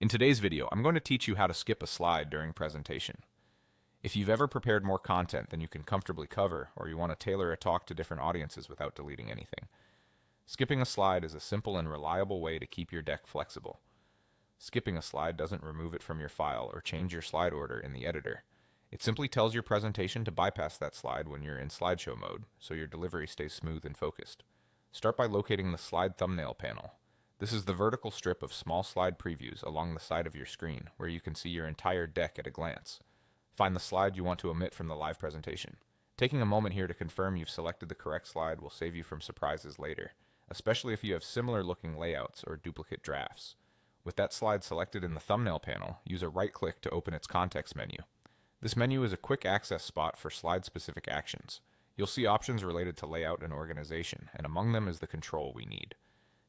In today's video, I'm going to teach you how to skip a slide during presentation. If you've ever prepared more content than you can comfortably cover, or you want to tailor a talk to different audiences without deleting anything, skipping a slide is a simple and reliable way to keep your deck flexible. Skipping a slide doesn't remove it from your file or change your slide order in the editor. It simply tells your presentation to bypass that slide when you're in slideshow mode, so your delivery stays smooth and focused. Start by locating the slide thumbnail panel. This is the vertical strip of small slide previews along the side of your screen, where you can see your entire deck at a glance. Find the slide you want to omit from the live presentation. Taking a moment here to confirm you've selected the correct slide will save you from surprises later, especially if you have similar looking layouts or duplicate drafts. With that slide selected in the thumbnail panel, use a right-click to open its context menu. This menu is a quick access spot for slide-specific actions. You'll see options related to layout and organization, and among them is the control we need.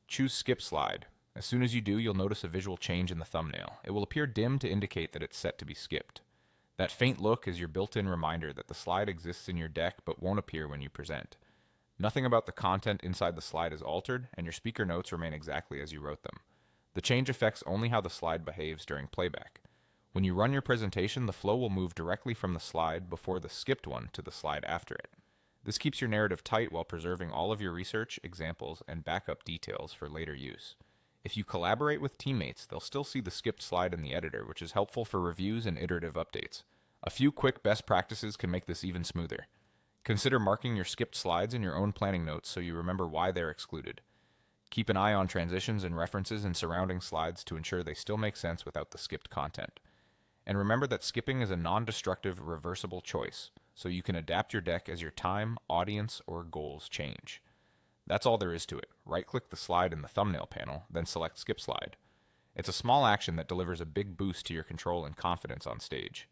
Choose Skip Slide. As soon as you do, you'll notice a visual change in the thumbnail. It will appear dim to indicate that it's set to be skipped. That faint look is your built-in reminder that the slide exists in your deck but won't appear when you present. Nothing about the content inside the slide is altered, and your speaker notes remain exactly as you wrote them. The change affects only how the slide behaves during playback. When you run your presentation, the flow will move directly from the slide before the skipped one to the slide after it. This keeps your narrative tight while preserving all of your research, examples, and backup details for later use. If you collaborate with teammates, they'll still see the skipped slide in the editor, which is helpful for reviews and iterative updates. A few quick best practices can make this even smoother. Consider marking your skipped slides in your own planning notes so you remember why they're excluded. Keep an eye on transitions and references in surrounding slides to ensure they still make sense without the skipped content. And remember that skipping is a non-destructive, reversible choice, so you can adapt your deck as your time, audience, or goals change. That's all there is to it. Right-click the slide in the thumbnail panel, then select Skip Slide. It's a small action that delivers a big boost to your control and confidence on stage.